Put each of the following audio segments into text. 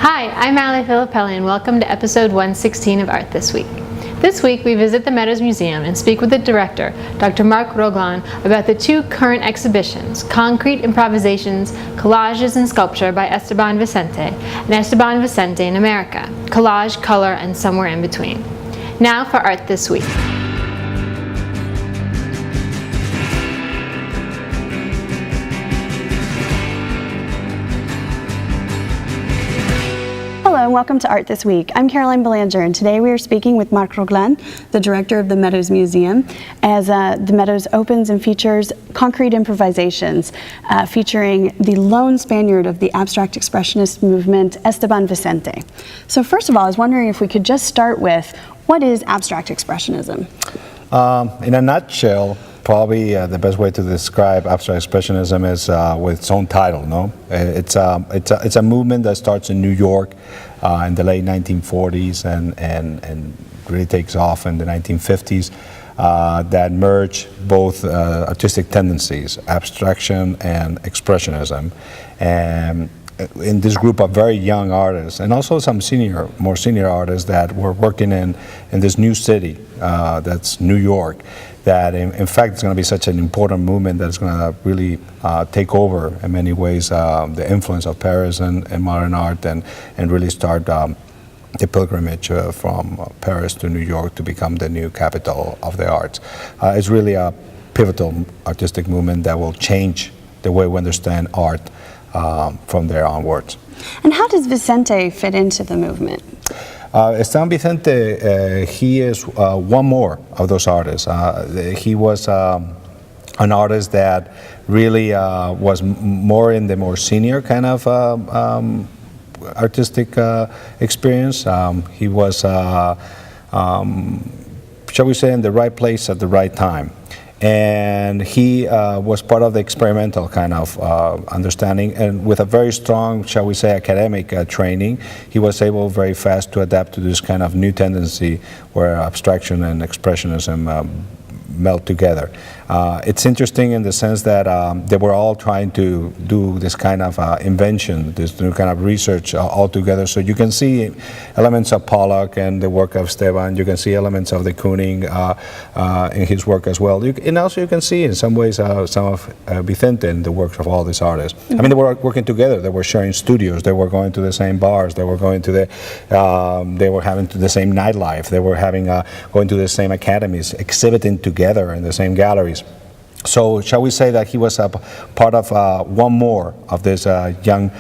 Hi, I'm Ali Filippelli and welcome to episode 116 of Art This Week. This week we visit the Meadows Museum and speak with the director, Dr. Mark Roglan, about the two current exhibitions, Concrete Improvisations, Collages and Sculpture by Esteban Vicente, and Esteban Vicente in America, Collage, Color, and Somewhere in Between. Now for Art This Week. Hello and welcome to Art This Week. I'm Caroline Belanger and today we are speaking with Mark Roglan, the director of the Meadows Museum, as the Meadows opens and features Concrete Improvisations, featuring the lone Spaniard of the abstract expressionist movement, Esteban Vicente. So first of all, I was wondering if we could just start with, what is abstract expressionism? In a nutshell, probably the best way to describe abstract expressionism is with its own title. No, it's a movement that starts in New York in the late 1940s and really takes off in the 1950s. That merge both artistic tendencies, abstraction and expressionism, and in this group of very young artists, and also some more senior artists that were working in this new city, that's New York, that in fact it's going to be such an important movement that's going to really take over in many ways the influence of Paris and modern art, and really start the pilgrimage from Paris to New York to become the new capital of the arts. It's really a pivotal artistic movement that will change the way we understand art from there onwards. And how does Vicente fit into the movement? Esteban Vicente, he is one more of those artists. He was an artist that really was more in the more senior kind of artistic experience. He was, shall we say, in the right place at the right time. And he was part of the experimental kind of understanding, and with a very strong, shall we say, academic training, he was able very fast to adapt to this kind of new tendency where abstraction and expressionism melt together. It's interesting in the sense that they were all trying to do this kind of invention, this new kind of research all together. So you can see elements of Pollock and the work of Esteban. You can see elements of de Kooning in his work as well. And also you can see in some ways some of Vicente in the works of all these artists. Mm-hmm. I mean, they were working together. They were sharing studios. They were going to the same bars. They were going to they were having the same nightlife. They were having going to the same academies, exhibiting together in the same galleries. So shall we say that he was a part of one more of this young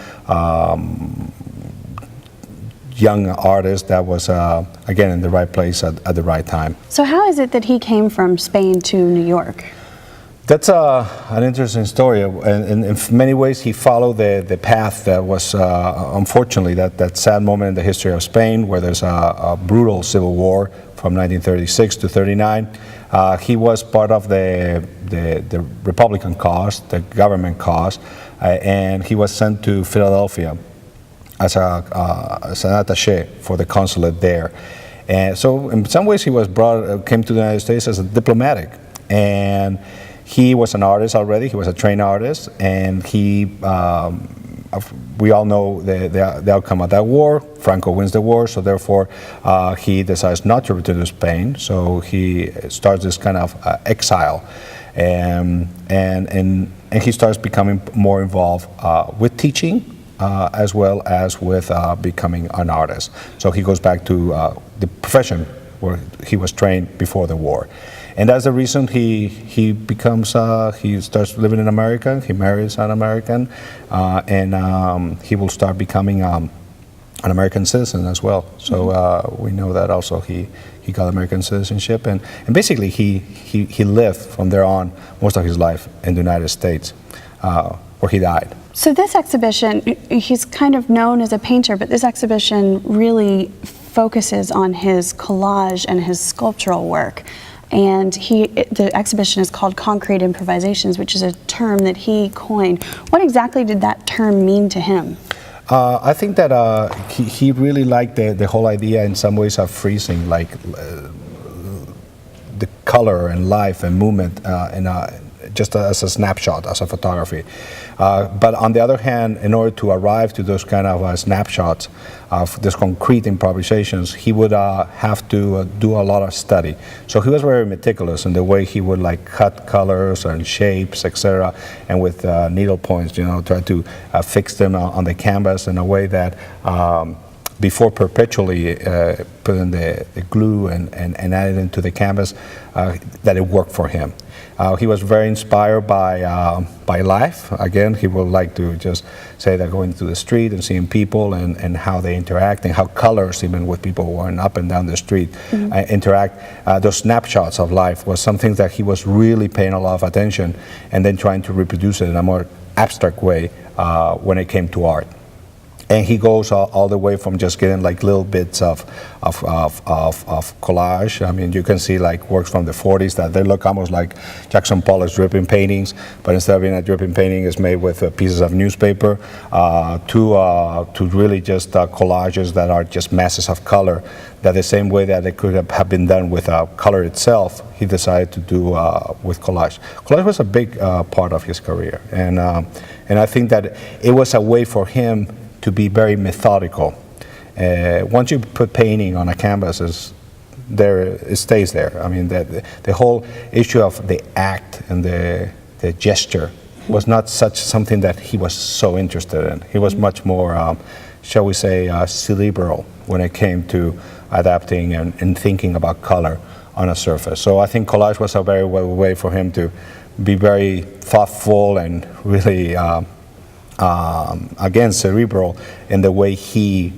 artist that was again in the right place at the right time. So how is it that he came from Spain to New York? That's an interesting story, and in many ways he followed the path that was unfortunately that sad moment in the history of Spain, where there's a brutal civil war from 1936 to 39. He was part of the Republican cause, the government cause, and he was sent to Philadelphia as an attaché for the consulate there. And so in some ways he was came to the United States as a diplomatic, and he was an artist already. He was a trained artist, and we all know the outcome of that war. Franco wins the war, so therefore he decides not to return to Spain. So he starts this kind of exile, and he starts becoming more involved with teaching as well as with becoming an artist. So he goes back to the profession where he was trained before the war. And that's the reason he becomes, he starts living in America, he marries an American, and he will start becoming an American citizen as well. So we know that also he got American citizenship, and basically he lived from there on most of his life in the United States, where he died. So this exhibition, he's kind of known as a painter, but this exhibition really focuses on his collage and his sculptural work. And the exhibition is called Concrete Improvisations, which is a term that he coined. What exactly did that term mean to him? I think that he really liked the whole idea in some ways of freezing, like the color and life and movement in a just as a snapshot, as a photography. But on the other hand, in order to arrive to those kind of snapshots of these concrete improvisations, he would have to do a lot of study. So he was very meticulous in the way he would like cut colors and shapes, etc., and with needle points, you know, try to fix them on the canvas in a way that before perpetually putting the glue and adding it to the canvas, that it worked for him. He was very inspired by life. Again, he would like to just say that going to the street and seeing people and how they interact and how colors, even with people going up and down the street, interact. Those snapshots of life was something that he was really paying a lot of attention and then trying to reproduce it in a more abstract way when it came to art. And he goes all the way from just getting like little bits of collage. I mean, you can see like works from the 40s that they look almost like Jackson Pollock's dripping paintings, but instead of being a dripping painting, it's made with pieces of newspaper, to really just collages that are just masses of color, that the same way that it could have been done with color itself, he decided to do with collage. Collage was a big part of his career, and I think that it was a way for him to be very methodical. Once you put painting on a canvas, it stays there. I mean, the whole issue of the act and the gesture was not something that he was so interested in. He was much more, shall we say, cerebral when it came to adapting and thinking about color on a surface. So I think collage was a very way for him to be very thoughtful and really again, cerebral in the way he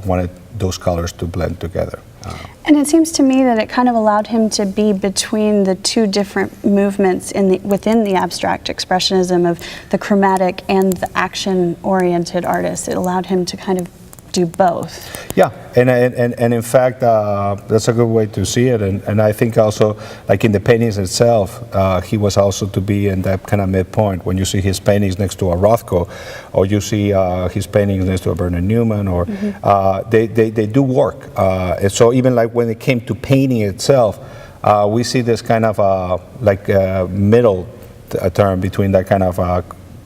wanted those colors to blend together. And it seems to me that it kind of allowed him to be between the two different movements within the abstract expressionism of the chromatic and the action-oriented artist. It allowed him to kind of do both. Yeah, and in fact, that's a good way to see it. And I think also, like in the paintings itself, he was also to be in that kind of midpoint. When you see his paintings next to a Rothko, or you see his paintings next to a Bernard Newman, or they do work. And so even like when it came to painting itself, we see this kind of middle term between that kind of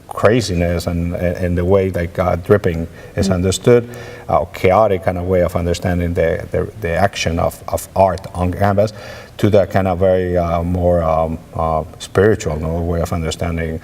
craziness and the way like dripping is understood, chaotic kind of way of understanding the action of art on canvas, to that kind of very more spiritual way of understanding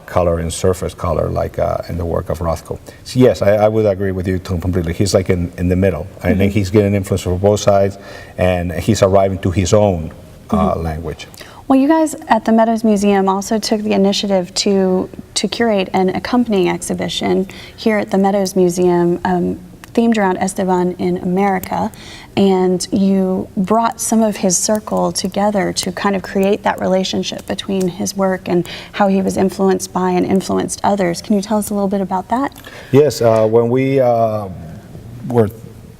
color and surface color, like in the work of Rothko. So yes, I would agree with you completely. He's like in the middle. I think he's getting influence from both sides, and he's arriving to his own language. Well, you guys at the Meadows Museum also took the initiative to curate an accompanying exhibition here at the Meadows Museum themed around Esteban in America, and you brought some of his circle together to kind of create that relationship between his work and how he was influenced by and influenced others. Can you tell us a little bit about that? Yes, when we were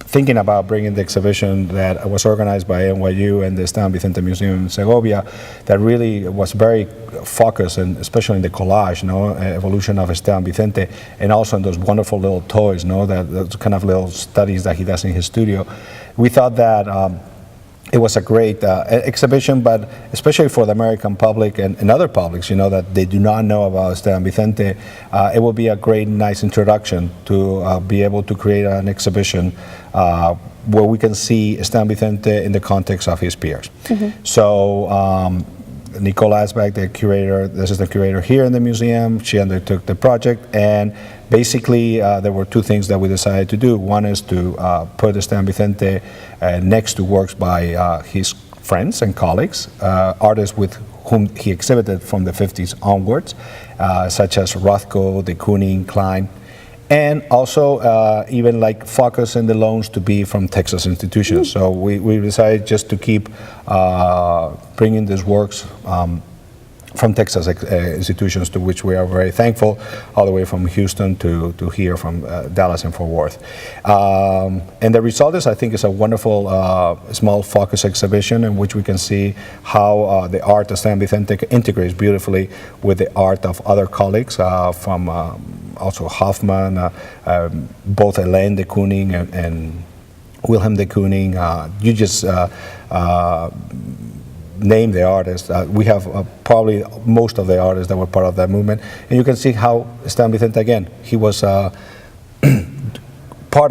thinking about bringing the exhibition that was organized by NYU and the Esteban Vicente Museum in Segovia, that really was very focused, and especially in the collage, evolution of Esteban Vicente, and also in those wonderful little toys, those kind of little studies that he does in his studio. We thought that it was a great exhibition, but especially for the American public and other publics, that they do not know about Esteban Vicente, it will be a great, nice introduction to be able to create an exhibition where we can see Esteban Vicente in the context of his peers. So Nicole Asbach, the curator, this is the curator here in the museum, she undertook the project, and basically there were two things that we decided to do. One is to put Esteban Vicente next to works by his friends and colleagues, artists with whom he exhibited from the 50s onwards, such as Rothko, de Kooning, Klein, and also even like focus in the loans to be from Texas institutions. So we decided just to keep bringing these works from Texas institutions, to which we are very thankful, all the way from Houston to here, from Dallas and Fort Worth. And the result is, I think, is a wonderful small focus exhibition in which we can see how the art of Esteban Vicente integrates beautifully with the art of other colleagues from also Hoffman, both Elaine de Kooning and Wilhelm de Kooning. You just name the artists. We have probably most of the artists that were part of that movement. And you can see how Esteban Vicente, again, he was part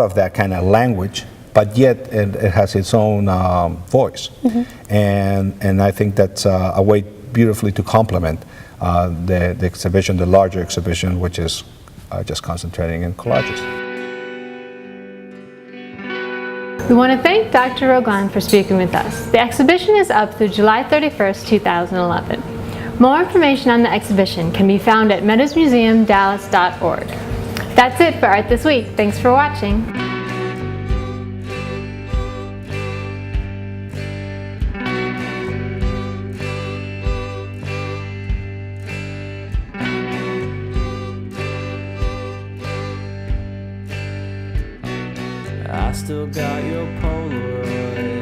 of that kind of language, but yet it has its own voice. And I think that's a way beautifully to complement the exhibition, the larger exhibition, which is just concentrating in collages. We want to thank Dr. Roglan for speaking with us. The exhibition is up through July 31st, 2011. More information on the exhibition can be found at meadowsmuseumdallas.org. That's it for Art This Week. Thanks for watching. I still got your Polaroid.